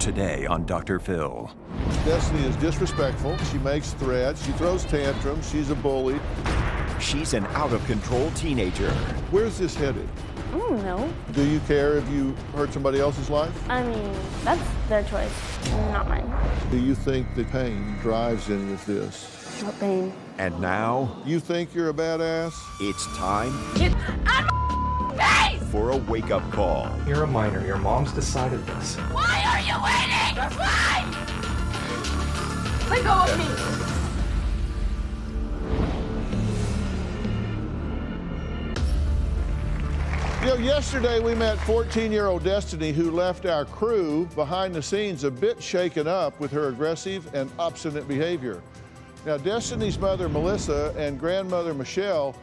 today on Dr. Phil. Destoni is disrespectful. She makes threats. She throws tantrums. She's a bully. She's an out-of-control teenager. Where's this headed? I don't know. Do you care if you hurt somebody else's life? I mean, that's their choice, not mine. Do you think the pain drives any of this? What pain? And now, You think you're a badass? it's time Get out of my face! for a wake-up call. You're a minor. Your mom's decided this. Why are you waiting? Why? Let go of me. You know, yesterday we met 14-year-old Destoni, who left our crew behind the scenes a bit shaken up with her aggressive and obstinate behavior. Now, Destoni's mother, Melissa, and grandmother, Michelle,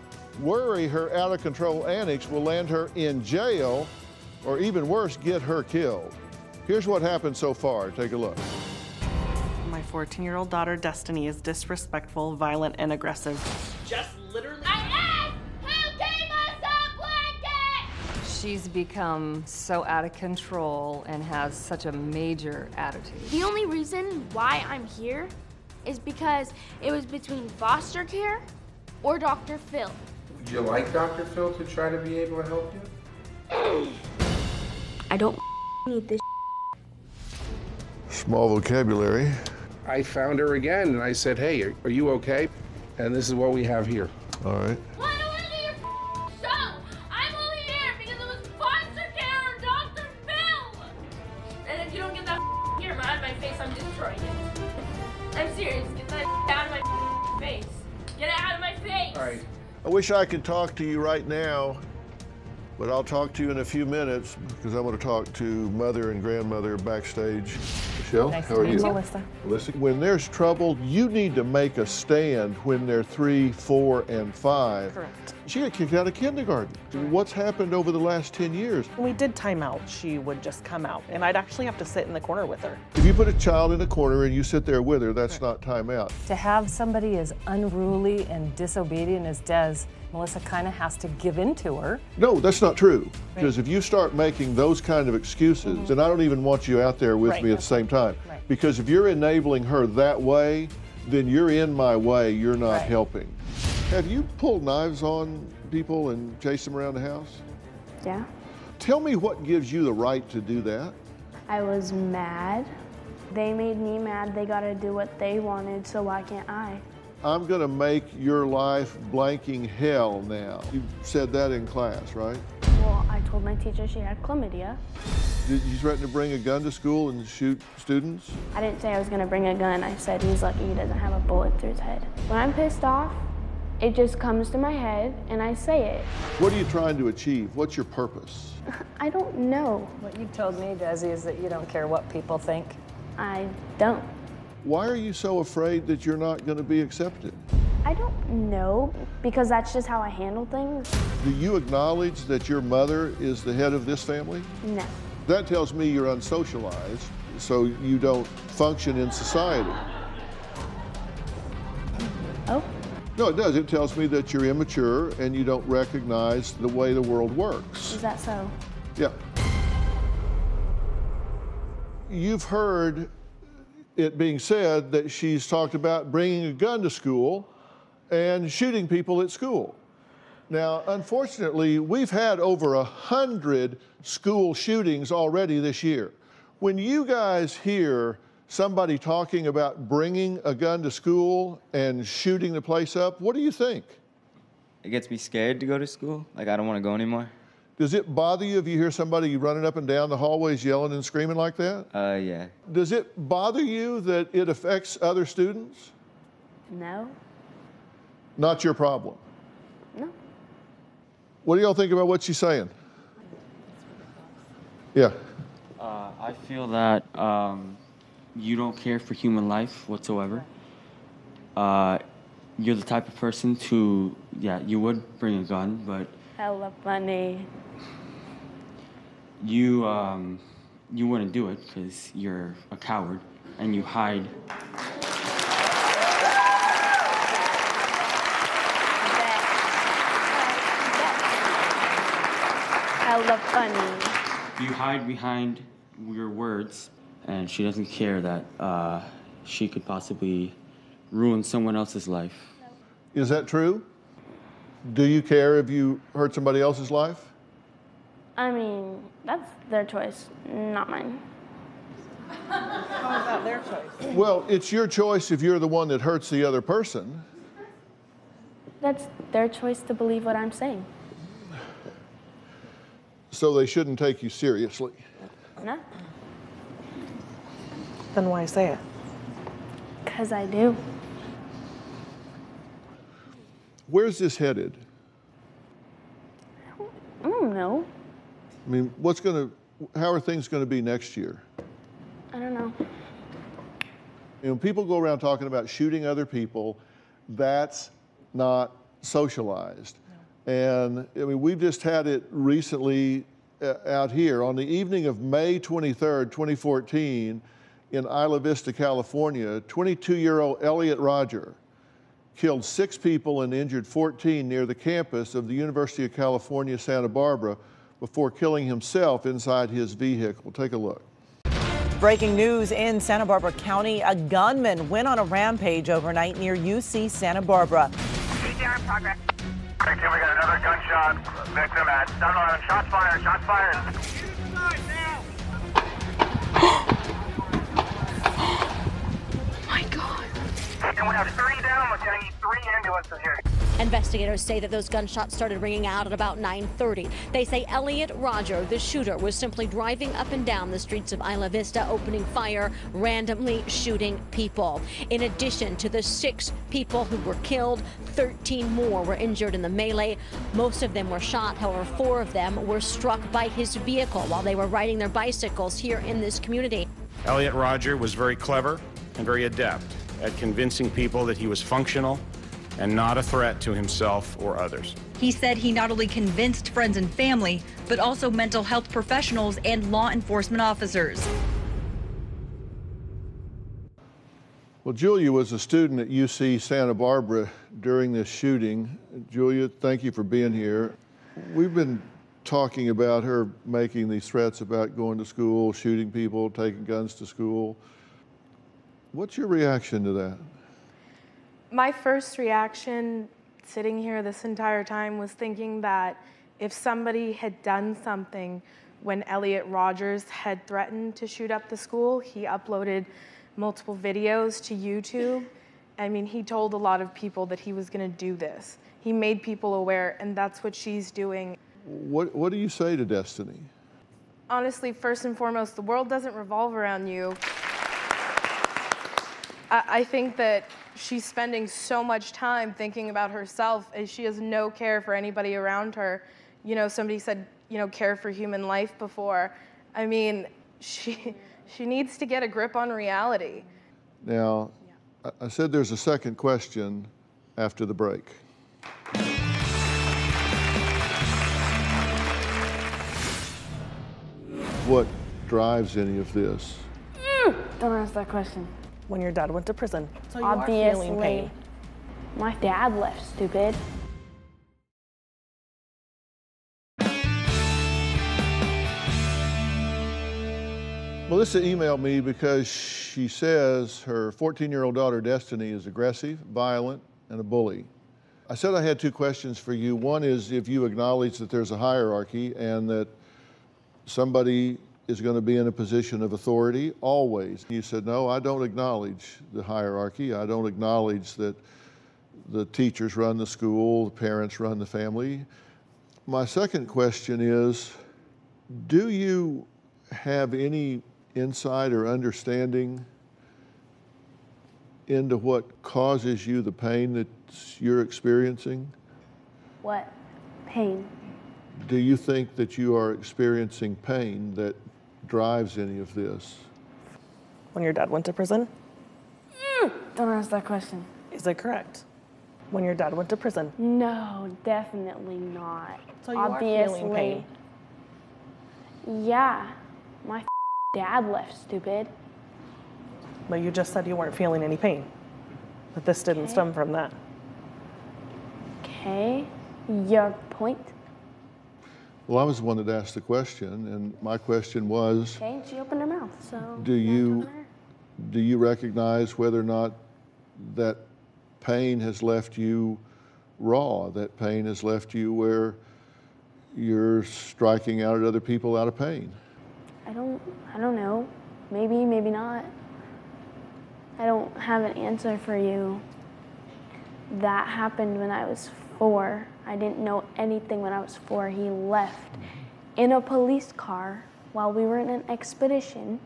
worry her out-of-control antics will land her in jail, or even worse, get her killed. Here's what happened so far. Take a look. My 14-year-old daughter, Destoni, is disrespectful, violent, and aggressive. Just literally. I asked, who gave us a blanket? She's become so out of control and has such a major attitude. The only reason why I'm here is because it was between foster care or Dr. Phil. Would you like Dr. Phil to try to be able to help you? I don't need this. Small vocabulary. I found her again and I said, hey, are you okay? And this is what we have here. All right. Why do I do your show? I'm only here because it was foster care or Dr. Phil. And if you don't get that camera out of my face, I'm destroying it. I'm serious. Get that out of my face. Get it out of my face. All right. I wish I could talk to you right now, but I'll talk to you in a few minutes because I want to talk to mother and grandmother backstage. Michelle, Nice how to are meet you? you. Melissa. Melissa, when there's trouble, you need to make a stand when they're 3, 4, and 5. Correct. She got kicked out of kindergarten. What's happened over the last 10 years? When we did time out, she would just come out, and I'd actually have to sit in the corner with her. If you put a child in a corner and you sit there with her, that's not time out. To have somebody as unruly and disobedient as Des, Melissa kind of has to give in to her. No, that's not true. Because if you start making those kind of excuses, then I don't even want you out there with Right. me at the same time. Right. Because if you're enabling her that way, then you're in my way, you're not Right. helping. Have you pulled knives on people and chased them around the house? Yeah. Tell me what gives you the right to do that. I was mad. They made me mad. They got to do what they wanted, so why can't I? I'm gonna make your life blanking hell now. You said that in class, right? Well, I told my teacher she had chlamydia. Did you threaten to bring a gun to school and shoot students? I didn't say I was going to bring a gun. I said he's lucky he doesn't have a bullet through his head. When I'm pissed off, it just comes to my head and I say it. What are you trying to achieve? What's your purpose? I don't know. What you've told me, Desi, is that you don't care what people think. I don't. Why are you so afraid that you're not going to be accepted? I don't know, because that's just how I handle things. Do you acknowledge that your mother is the head of this family? No. That tells me you're unsocialized, so you don't function in society. Oh? No, it does. It tells me that you're immature and you don't recognize the way the world works. Is that so? Yeah. You've heard it being said that she's talked about bringing a gun to school and shooting people at school. Now, unfortunately, we've had over 100 school shootings already this year. When you guys hear somebody talking about bringing a gun to school and shooting the place up, what do you think? It gets me scared to go to school. Like, I don't want to go anymore. Does it bother you if you hear somebody running up and down the hallways yelling and screaming like that? Yeah. Does it bother you that it affects other students? No. Not your problem. No. What do y'all think about what she's saying? Yeah. I feel that you don't care for human life whatsoever. You're the type of person to, yeah, you would bring a gun, but Hella funny. you wouldn't do it because you're a coward and you hide. Hella funny. You hide behind your words and she doesn't care that she could possibly ruin someone else's life. Is that true? Do you care if you hurt somebody else's life? I mean, that's their choice, not mine. How is that their choice? Well, it's your choice if you're the one that hurts the other person. That's their choice to believe what I'm saying. So they shouldn't take you seriously. No, Then why say it? because I do. Where's this headed? I don't know. I mean, how are things going to be next year? I don't know. You know, people go around talking about shooting other people. That's not socialized. And I mean, we've just had it recently out here. On the evening of May 23rd, 2014, in Isla Vista, California, 22-year-old Elliot Rodger killed 6 people and injured 14 near the campus of the University of California, Santa Barbara, before killing himself inside his vehicle. Take a look. Breaking news in Santa Barbara County. A gunman went on a rampage overnight near UC Santa Barbara. CPR in progress. Okay, we got another gunshot victim at 7-11. Shots fired, shots fired. My God. And we have 3 down. We're going to need 3 ambulances here. Investigators say that those gunshots started ringing out at about 9:30. They say Elliot Rodger, the shooter, was simply driving up and down the streets of Isla Vista, opening fire, randomly shooting people. In addition to the 6 people who were killed, 13 more were injured in the melee. Most of them were shot. However, 4 of them were struck by his vehicle while they were riding their bicycles here in this community. Elliot Rodger was very clever and very adept at convincing people that he was functional and not a threat to himself or others. He said he not only convinced friends and family, but also mental health professionals and law enforcement officers. Well, Julia was a student at UC Santa Barbara during this shooting. Julia, thank you for being here. We've been talking about her making these threats about going to school, shooting people, taking guns to school. What's your reaction to that? My first reaction sitting here this entire time was thinking that if somebody had done something when Elliot Rodger had threatened to shoot up the school, he uploaded multiple videos to YouTube. I mean, he told a lot of people that he was going to do this. He made people aware, and that's what she's doing. What do you say to Destoni? Honestly, first and foremost, the world doesn't revolve around you. I think that she's spending so much time thinking about herself, and she has no care for anybody around her. You know, somebody said, you know, care for human life before. I mean, she needs to get a grip on reality. Now, I said there's a second question after the break. What drives any of this? Don't ask that question. When your dad went to prison. So you Obviously, are feeling pain. My dad left, stupid. Melissa emailed me because she says her 14-year-old daughter, Destoni, is aggressive, violent, and a bully. I said I had 2 questions for you. One is if you acknowledge that there's a hierarchy and that somebody is going to be in a position of authority always. You said, no, I don't acknowledge the hierarchy. I don't acknowledge that the teachers run the school, the parents run the family. My second question is, do you have any insight or understanding into what causes you the pain that you're experiencing? What? Pain. Do you think that you are experiencing pain that drives any of this? When your dad went to prison? Don't ask that question. Is it correct? When your dad went to prison? No, definitely not. So you are feeling pain? Yeah. My dad left, stupid. But you just said you weren't feeling any pain. But this didn't stem from that. Okay. Your point? Well, I was the one that asked the question, and my question was, Okay, she opened her mouth, so. do you recognize whether or not that pain has left you raw, that pain has left you where you're striking out at other people out of pain? I don't know. Maybe, maybe not. I don't have an answer for you. That happened when I was 4. I didn't know anything when I was 4. He left in a police car while we were in an expedition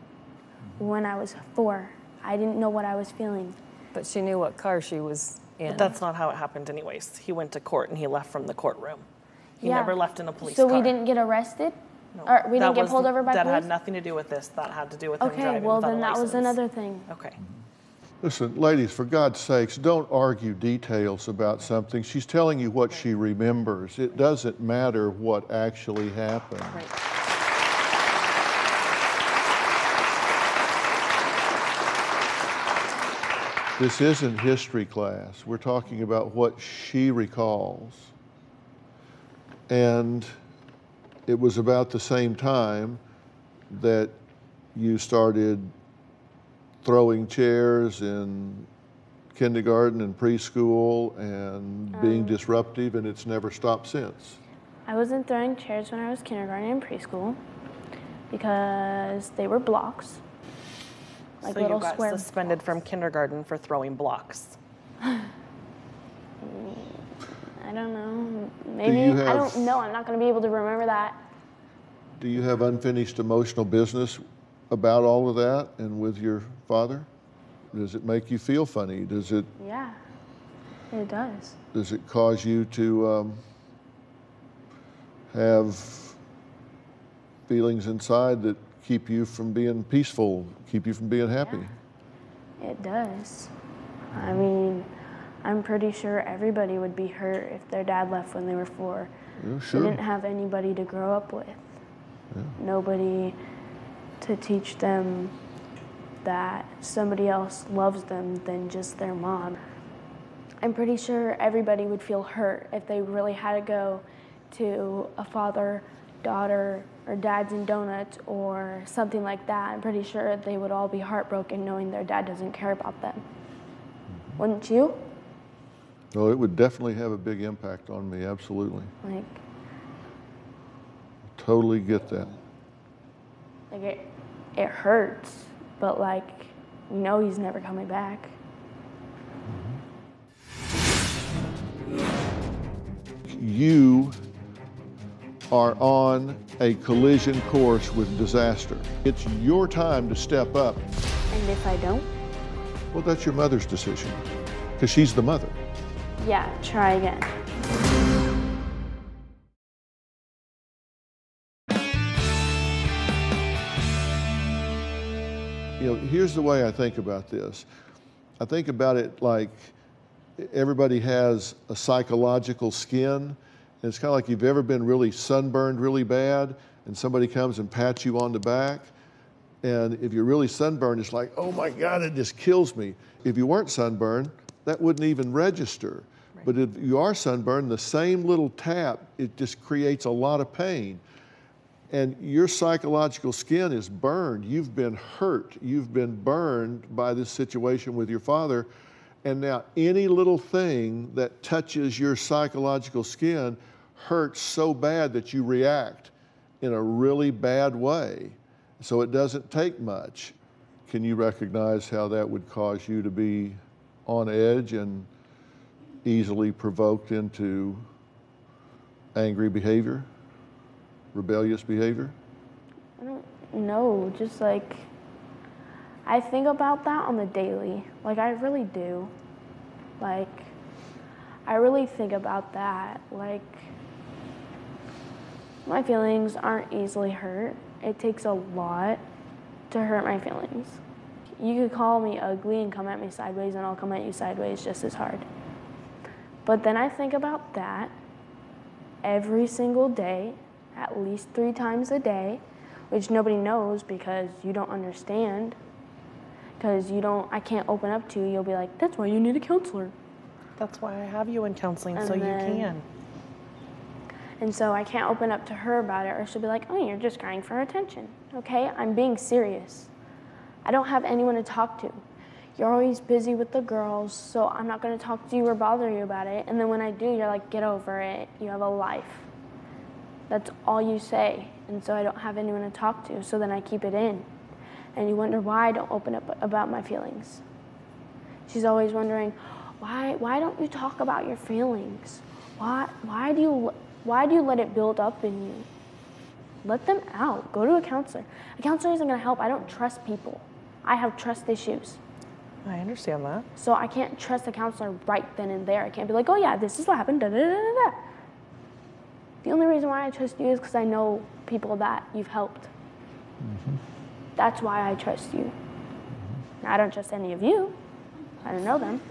when I was 4. I didn't know what I was feeling. But she knew what car she was in. But that's not how it happened anyways. He went to court and he left from the courtroom. He never left in a police car. So we didn't get arrested? No. Or we didn't get pulled over by police? That had nothing to do with this. That had to do with him driving Okay, well without a then that was license. another thing. Okay. Listen, ladies, for God's sakes, don't argue details about something. She's telling you what she remembers. It doesn't matter what actually happened. Right. This isn't history class. We're talking about what she recalls. And it was about the same time that you started throwing chairs in kindergarten and preschool and being disruptive, and it's never stopped since. I wasn't throwing chairs when I was kindergarten and preschool because they were blocks. Like so little you got square suspended from kindergarten for throwing blocks. I don't know. Maybe, I don't know. I'm not going to be able to remember that. Do you have unfinished emotional business about all of that and with your father? Does it make you feel funny? Does it? Yeah, it does. Does it cause you to have feelings inside that keep you from being peaceful, keep you from being happy? Yeah, it does. I mean, I'm pretty sure everybody would be hurt if their dad left when they were 4. Yeah, sure. They didn't have anybody to grow up with. Yeah. Nobody to teach them that somebody else loves them than just their mom. I'm pretty sure everybody would feel hurt if they really had to go to a father, daughter, or dads and donuts or something like that. I'm pretty sure they would all be heartbroken knowing their dad doesn't care about them. Wouldn't you? No, it would definitely have a big impact on me, absolutely. Like, totally get that. Like it hurts, but like, we know he's never coming back. You are on a collision course with disaster. It's your time to step up. And if I don't? Well, that's your mother's decision, because she's the mother. Yeah, try again. You know, here's the way I think about this. I think about it like everybody has a psychological skin. And it's kind of like you've ever been really sunburned really bad and somebody comes and pats you on the back. And if you're really sunburned, it's like, oh my God, it just kills me. If you weren't sunburned, that wouldn't even register. Right. But if you are sunburned, the same little tap, it just creates a lot of pain. And your psychological skin is burned. You've been hurt. You've been burned by this situation with your father. And now any little thing that touches your psychological skin hurts so bad that you react in a really bad way. So it doesn't take much. Can you recognize how that would cause you to be on edge and easily provoked into angry behavior? Rebellious behavior? I don't know, just like, I think about that on the daily. Like, I really do. Like, I really think about that. Like, my feelings aren't easily hurt. It takes a lot to hurt my feelings. You could call me ugly and come at me sideways, and I'll come at you sideways just as hard. But then I think about that every single day, at least 3 times a day, which nobody knows because you don't understand. Because I can't open up to you. You'll be like, that's why you need a counselor. That's why I have you in counseling, so you can. And so I can't open up to her about it, or she'll be like, oh, you're just crying for attention. Okay, I'm being serious. I don't have anyone to talk to. You're always busy with the girls, so I'm not gonna talk to you or bother you about it. And then when I do, you're like, get over it, you have a life. That's all you say. And so I don't have anyone to talk to, so then I keep it in. And you wonder why I don't open up about my feelings. She's always wondering, why don't you talk about your feelings? Why do you let it build up in you? Let them out. Go to a counselor. A counselor isn't going to help. I don't trust people. I have trust issues. I understand that. So I can't trust a counselor right then and there. I can't be like, oh yeah, this is what happened. Da, da, da, da, da. The only reason why I trust you is because I know people that you've helped. Mm-hmm. That's why I trust you. Now, I don't trust any of you. I don't know them.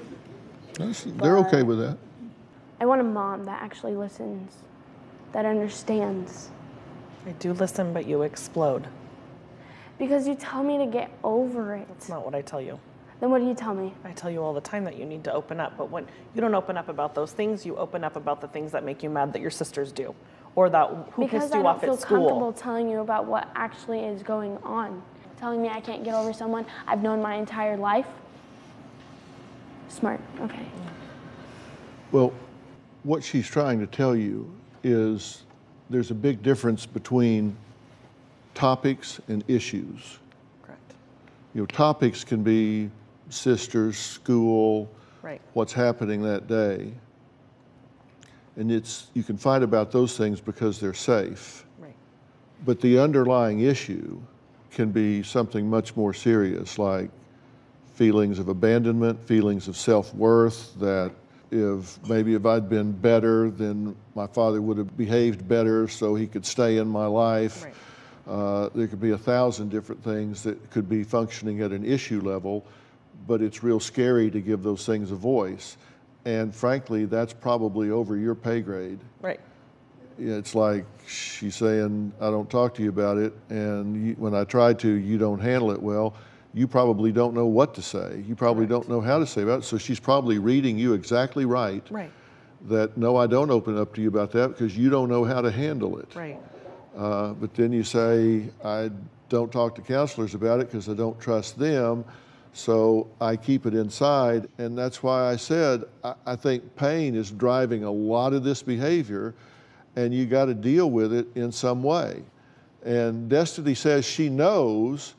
They're okay with that. I want a mom that actually listens, that understands. I do listen, but you explode. Because you tell me to get over it. That's not what I tell you. Then what do you tell me? I tell you all the time that you need to open up, but when you don't open up about those things, you open up about the things that make you mad that your sisters do, or that who pissed you off at school. Because I don't feel comfortable telling you about what actually is going on. Telling me I can't get over someone I've known my entire life. Smart, okay. Well, what she's trying to tell you is there's a big difference between topics and issues. Correct. You know, topics can be sisters, school, right, what's happening that day. And you can fight about those things because they're safe. Right. But the underlying issue can be something much more serious, like feelings of abandonment, feelings of self-worth, that if I'd been better, then my father would have behaved better so he could stay in my life. Right. There could be 1,000 different things that could be functioning at an issue level, but it's real scary to give those things a voice. And frankly, that's probably over your pay grade. Right. It's like she's saying, I don't talk to you about it, and when I try to, you don't handle it well. You probably don't know what to say. You probably don't know how to say about it. So she's probably reading you exactly right. Right. That, no, I don't open up to you about that because you don't know how to handle it. Right. But then you say, I don't talk to counselors about it because I don't trust them, so I keep it inside. And that's why I said, I think pain is driving a lot of this behavior, and you got to deal with it in some way. And Destoni says she knows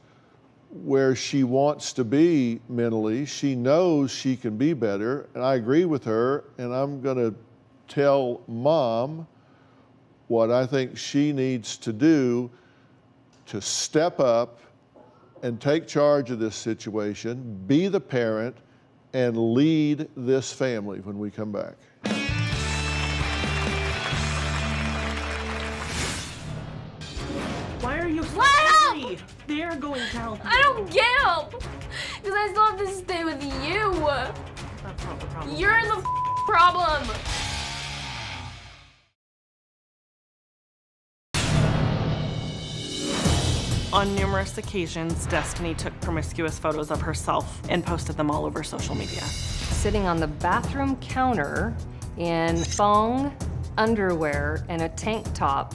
where she wants to be mentally. She knows she can be better, and I agree with her, and I'm going to tell Mom what I think she needs to do to step up and take charge of this situation, be the parent, and lead this family when we come back. Why are you so angry? They're going to help you. I don't get help. Because I still have to stay with you. That's not the problem. You're the problem. On numerous occasions, Destoni took promiscuous photos of herself and posted them all over social media. Sitting on the bathroom counter in thong underwear and a tank top,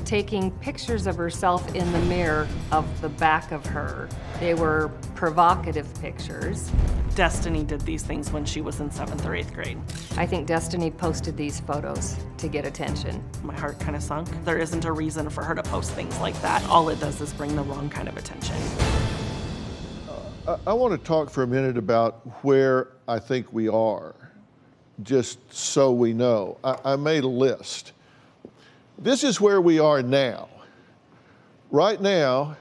taking pictures of herself in the mirror of the back of her. They were provocative pictures. Destoni did these things when she was in 7th or 8th grade. I think Destoni posted these photos to get attention. My heart kind of sunk. There isn't a reason for her to post things like that. All it does is bring the wrong kind of attention. I want to talk for a minute about where I think we are, just so we know. I made a list. This is where we are now. Right now,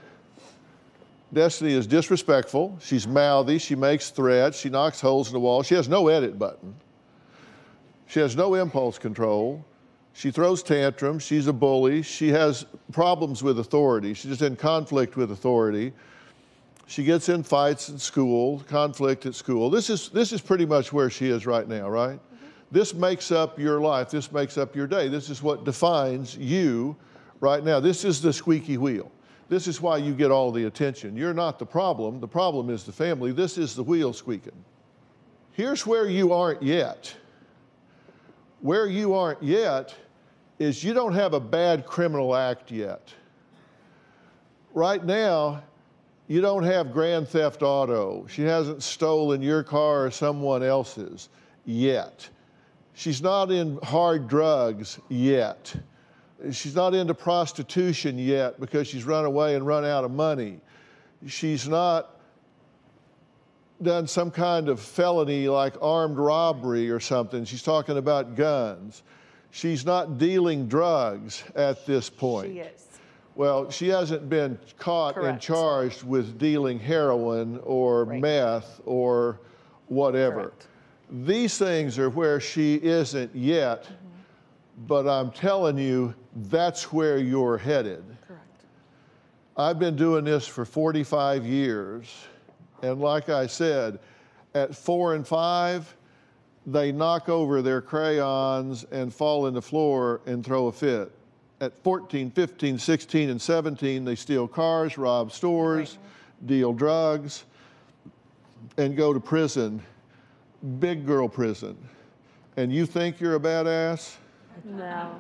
Destoni is disrespectful. She's mouthy. She makes threats. She knocks holes in the wall. She has no edit button. She has no impulse control. She throws tantrums. She's a bully. She has problems with authority. She's just in conflict with authority. She gets in fights at school, conflict at school. This is pretty much where she is right now, right? This makes up your life. This makes up your day. This is what defines you right now. This is the squeaky wheel. This is why you get all the attention. You're not the problem. The problem is the family. This is the wheel squeaking. Here's where you aren't yet. Where you aren't yet is you don't have a bad criminal act yet. Right now, you don't have grand theft auto. She hasn't stolen your car or someone else's yet. She's not in hard drugs yet. She's not into prostitution yet because she's run away and run out of money. She's not done some kind of felony like armed robbery or something. She's talking about guns. She's not dealing drugs at this point. She is. Well, she hasn't been caught and charged with dealing heroin or meth or whatever. Correct. These things are where she isn't yet, but I'm telling you, that's where you're headed. Correct. I've been doing this for 45 years, and like I said, at 4 and 5, they knock over their crayons and fall on the floor and throw a fit. At 14, 15, 16, and 17, they steal cars, rob stores, deal drugs, and go to prison, big girl prison. And you think you're a badass? No.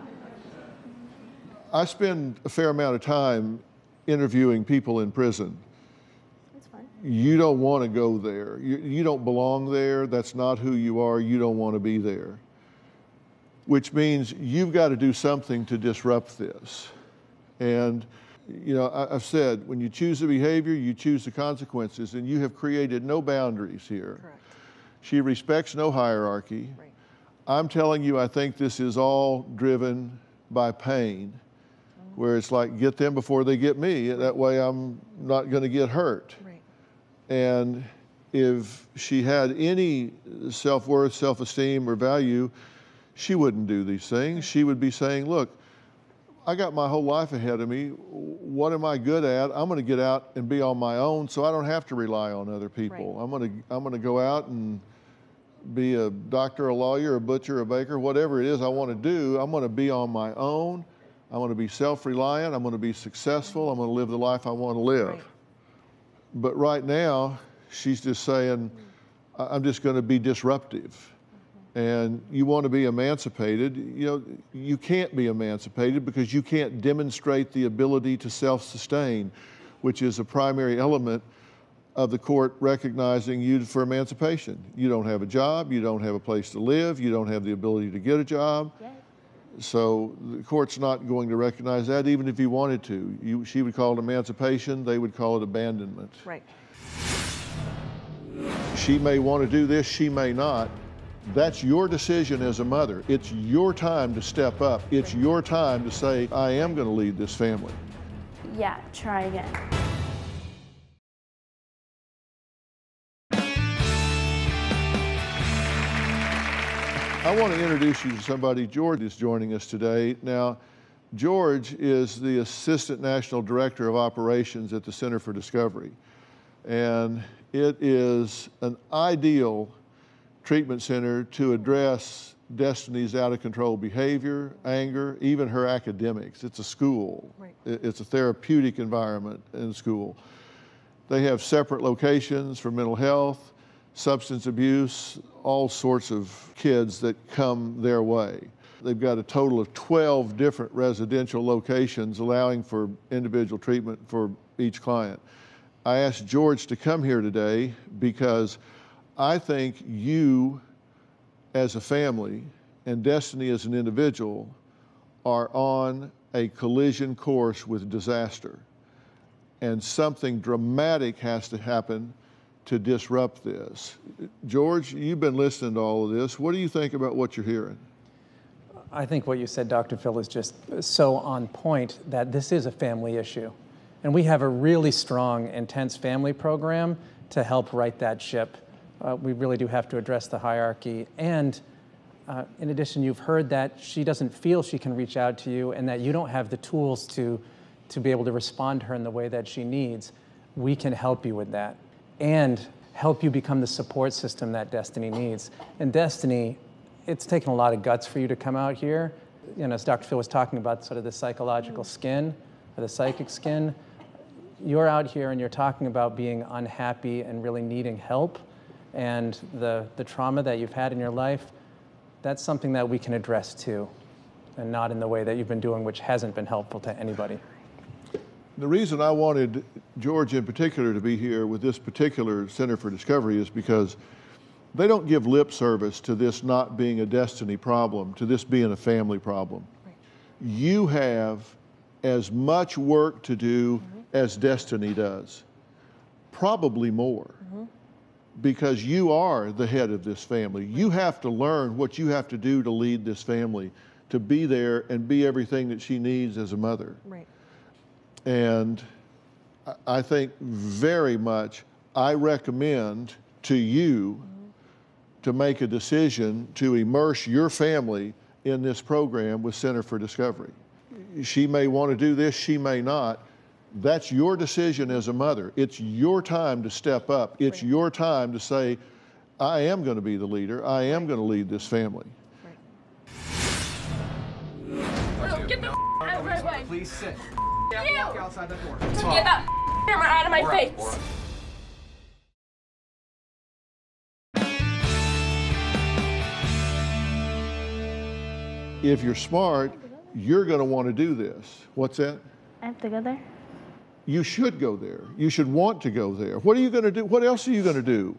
I spend a fair amount of time interviewing people in prison. That's fine. You don't want to go there. You don't belong there. That's not who you are. You don't want to be there. Which means you've got to do something to disrupt this. And, you know, I've said, when you choose a behavior, you choose the consequences, and you have created no boundaries here. Correct. She respects no hierarchy. Right. I'm telling you, I think this is all driven by pain, where it's like, get them before they get me. That way I'm not going to get hurt. Right. And if she had any self-worth, self-esteem, or value, she wouldn't do these things. She would be saying, look, I got my whole life ahead of me. What am I good at? I'm going to get out and be on my own so I don't have to rely on other people. Right. I'm going to go out and be a doctor, a lawyer, a butcher, a baker, whatever it is I want to do. I'm going to be on my own. I'm going to be self-reliant. I'm going to be successful. I'm going to live the life I want to live. Right. But right now, she's just saying, I'm just going to be disruptive. And you want to be emancipated, you know, you can't be emancipated because you can't demonstrate the ability to self-sustain, which is a primary element of the court recognizing you for emancipation. You don't have a job, you don't have a place to live, you don't have the ability to get a job. Yeah. So the court's not going to recognize that, even if you wanted to. She would call it emancipation, they would call it abandonment. Right. She may want to do this, she may not. That's your decision as a mother. It's your time to step up. It's your time to say, I am going to lead this family. Yeah, try again. I want to introduce you to somebody. George is joining us today. Now, George is the Assistant National Director of Operations at the Center for Discovery. And it is an ideal treatment center to address Destiny's out-of-control behavior, anger, even her academics. It's a school. Right. It's a therapeutic environment in school. They have separate locations for mental health, substance abuse, all sorts of kids that come their way. They've got a total of 12 different residential locations allowing for individual treatment for each client. I asked George to come here today because I think you as a family and Destiny as an individual are on a collision course with disaster. And something dramatic has to happen to disrupt this. George, you've been listening to all of this. What do you think about what you're hearing? I think what you said, Dr. Phil, is just so on point that this is a family issue. And we have a really strong, intense family program to help right that ship. We really do have to address the hierarchy. And in addition, you've heard that she doesn't feel she can reach out to you and that you don't have the tools to be able to respond to her in the way that she needs. We can help you with that and help you become the support system that Destiny needs. And Destiny, it's taken a lot of guts for you to come out here. You know, as Dr. Phil was talking about sort of the psychological skin, or the psychic skin, you're out here and you're talking about being unhappy and really needing help. And the trauma that you've had in your life, that's something that we can address too. and not in the way that you've been doing, which hasn't been helpful to anybody. The reason I wanted George in particular to be here with this particular Center for Discovery is because they don't give lip service to this not being a Destoni problem, to this being a family problem. Right. You have as much work to do as Destoni does, probably more, because you are the head of this family. You have to learn what you have to do to lead this family, to be there and be everything that she needs as a mother. Right. And I think very much, I recommend to you to make a decision to immerse your family in this program with Center for Discovery. She may want to do this, she may not. That's your decision as a mother. It's your time to step up. It's your time to say, I am going to be the leader. I am going to lead this family. Get the out of my way. Please sit. Yeah. Walk outside that door. Get that camera out of my face. If you're smart, you're going to want to do this. What's that? I have to go there? You should go there. You should want to go there. What are you going to do? What else are you going to do?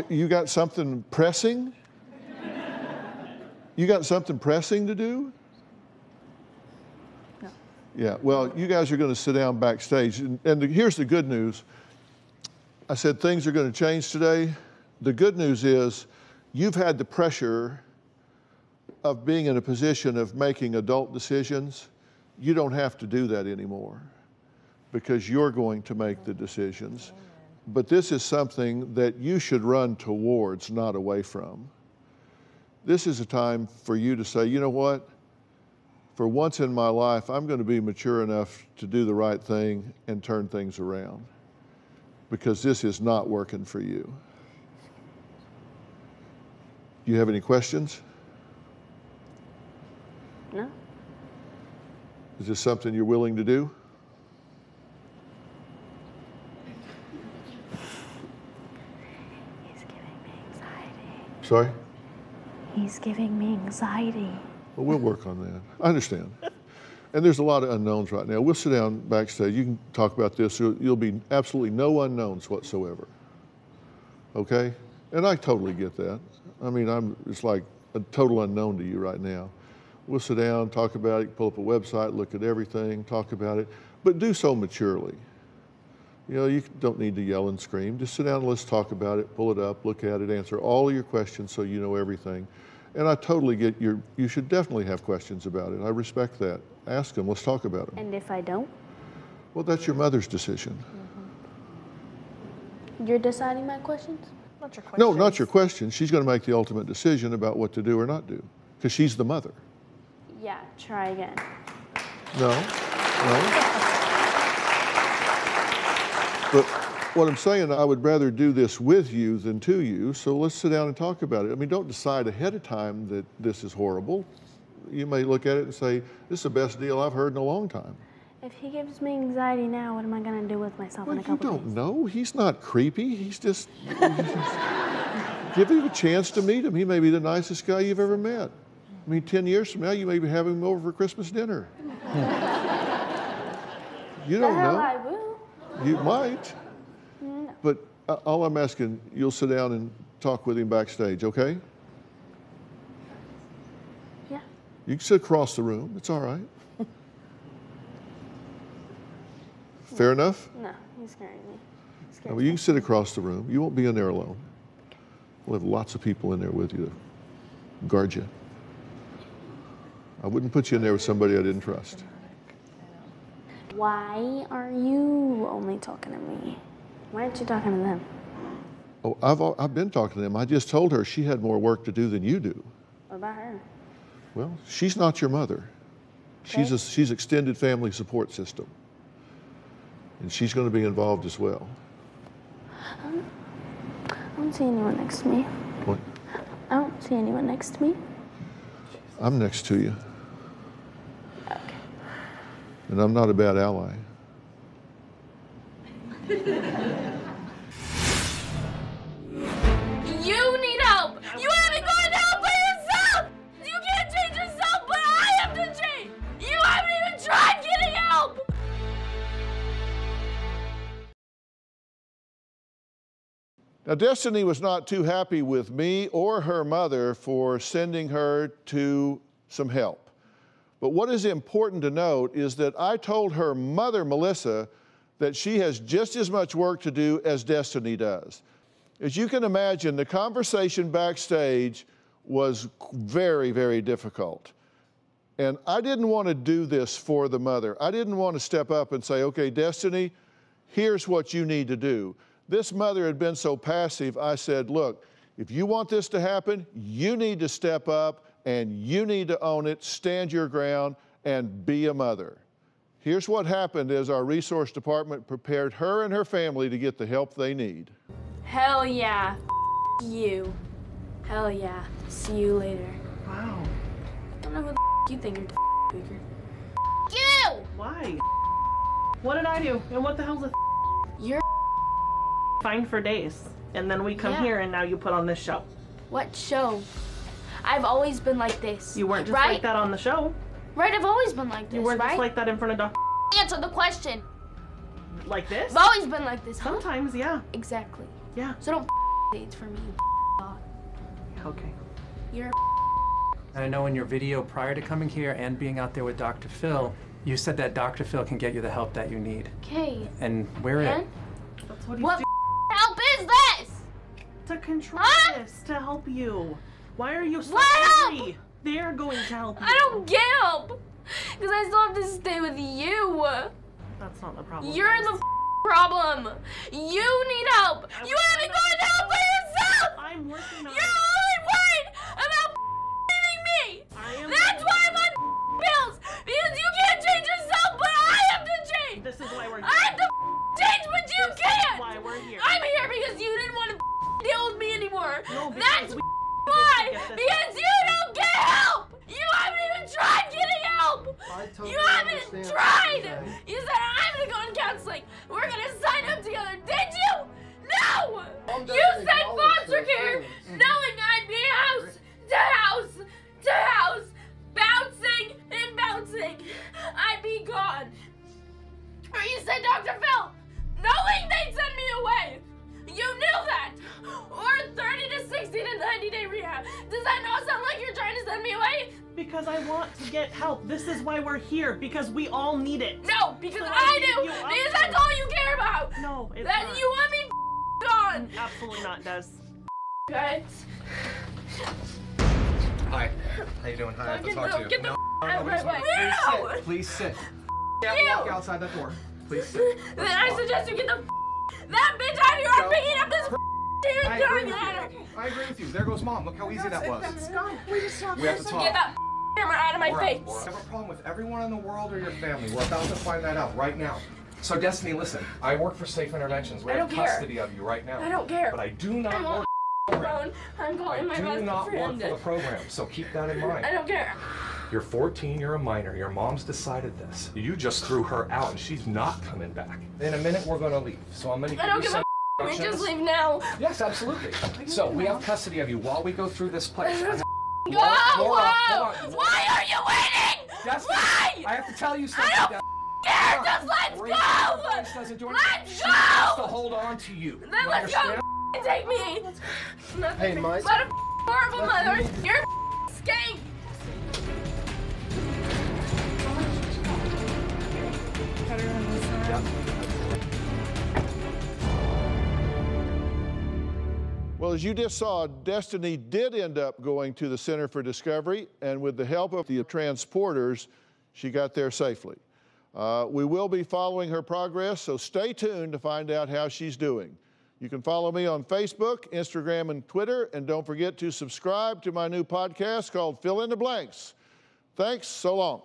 You got something pressing? You got something pressing to do? No. Yeah, well, you guys are going to sit down backstage. And here's the good news. I said things are going to change today. The good news is you've had the pressure of being in a position of making adult decisions. You don't have to do that anymore because you're going to make the decisions. But this is something that you should run towards, not away from. This is a time for you to say, you know what? For once in my life, I'm going to be mature enough to do the right thing and turn things around because this is not working for you. Do you have any questions? No. Is this something you're willing to do? He's giving me anxiety. Sorry? He's giving me anxiety. Well, we'll work on that. I understand. And there's a lot of unknowns right now. We'll sit down backstage. You can talk about this. You'll be absolutely no unknowns whatsoever. Okay? And I totally get that. I mean, it's like a total unknown to you right now. We'll sit down, talk about it, pull up a website, look at everything, talk about it, but do so maturely. You know, you don't need to yell and scream. Just sit down and let's talk about it, pull it up, look at it, answer all of your questions so you know everything. And I totally get you should definitely have questions about it. I respect that. Ask them, let's talk about them. And if I don't? Well, that's your mother's decision. You're deciding my questions? Not your questions. No, not your questions. She's going to make the ultimate decision about what to do or not do, because she's the mother. Yeah, try again. No. But what I'm saying, I would rather do this with you than to you, so let's sit down and talk about it. I mean, don't decide ahead of time that this is horrible. You may look at it and say, this is the best deal I've heard in a long time. If he gives me anxiety now, what am I going to do with myself in a couple days? You don't days? know. He's not creepy. He's just... give him a chance to meet him. He may be the nicest guy you've ever met. I mean, 10 years from now, you may be having him over for Christmas dinner. You don't know. I will. You might. No. But all I'm asking, you'll sit down and talk with him backstage, okay? Yeah. You can sit across the room. It's all right. Fair enough? No, he's scaring me. No, well, you can sit across the room. You won't be in there alone. We'll have lots of people in there with you to guard you. I wouldn't put you in there with somebody I didn't trust. Why are you only talking to me? Why aren't you talking to them? Oh, I've been talking to them. I just told her she had more work to do than you do. What about her? Well, she's not your mother. Okay. She's extended family support system. And she's going to be involved as well. I don't see anyone next to me. What? I don't see anyone next to me. I'm next to you. Okay. And I'm not a bad ally. You need help. You haven't gone to help by yourself. You can't change yourself. Now, Destoni was not too happy with me or her mother for sending her to some help. But what is important to note is that I told her mother, Melissa, that she has just as much work to do as Destoni does. As you can imagine, the conversation backstage was very, very difficult. And I didn't want to do this for the mother. I didn't want to step up and say, okay, Destoni, here's what you need to do. This mother had been so passive, I said, look, if you want this to happen, you need to step up and you need to own it, stand your ground, and be a mother. Here's what happened as our resource department prepared her and her family to get the help they need. Hell yeah. You. Hell yeah. See you later. Wow. I don't know who the you think you're tweaker. You! Why? What did I do? And what the hell's a You're fined for days. And then we come here and now you put on this show. What show? I've always been like this. You weren't just right? like that on the show. Right, I've always been like this, You weren't right? just like that in front of Dr. Answer the question. Like this? I've always been like this, huh? Sometimes, yeah. Exactly. Yeah. So don't dates for me, Okay. You're And I know in your video prior to coming here and being out there with Dr. Phil, you said that Dr. Phil can get you the help that you need. Okay. And we're it. That's what What help is this? To control this, to help you. Why are you so What angry? They're going to help you. I don't get help. Because I still have to stay with you. That's not the problem. You're the problem. You need help. You haven't gone to help by yourself. I'm working on You're only worried about leaving me. That's why I'm on pills. Because you can't change yourself, but I have to change. This is why we're here. I have to change, but you can't. Why we're here. I'm here because you didn't want to deal with me anymore. No, That's why. Because you don't get help. You haven't even tried getting help. You haven't tried. You said I'm gonna go in counseling. We're gonna sign up together. Did you? No. You said foster care, knowing I'd be house to house to house, bouncing and bouncing. I'd be gone. Or you said Dr. Phil, knowing they'd send me away. You knew that. Or 30 to 60 to 90-day rehab. Does that not sound like you're trying to send me away? Because I want to get help. This is why we're here. Because we all need it. No, because So I gave do. you Because options. that's all you care about. No, it's that not. you want me gone. Absolutely not, Des. Guys. Hi. How you doing? Hi, I have to talk to you. Get the out of my way. Please sit. You. Walk outside that door. Please sit. Then I suggest you get the that bitch out of here. I'm picking up this dude throwing at her. I agree with you. There goes Mom. Look how easy that was. We just talked. We have to talk. Get that camera out of my face. I have a problem with everyone in the world or your family. We're about to find that out right now. So, Destoni, listen. I work for Safe Interventions. We I have don't care. custody of you right now. I don't care. But I do not I'm work on the phone. I'm calling my I do best not work friend. for the program, so keep that in mind. I don't care. You're 14, you're a minor. Your mom's decided this. You just threw her out and she's not coming back. In a minute, we're going to leave. So I'm going to give I don't you give some a we just instructions. leave now. Yes, absolutely. So we have custody of you while we go through this place. Go! Laura, hold on. Why are you waiting? Destoni, Why? I have to tell you something. I don't care. Just let's go. Let's go. To hold on to you. Then You let's go. understand? Take me. Hey, Mike. What a horrible mother. You're a skank. Well, as you just saw, Destoni did end up going to the Center for Discovery, and with the help of the transporters, she got there safely. We will be following her progress, so stay tuned to find out how she's doing. You can follow me on Facebook, Instagram, and Twitter, and don't forget to subscribe to my new podcast called Fill in the Blanks. Thanks, so long.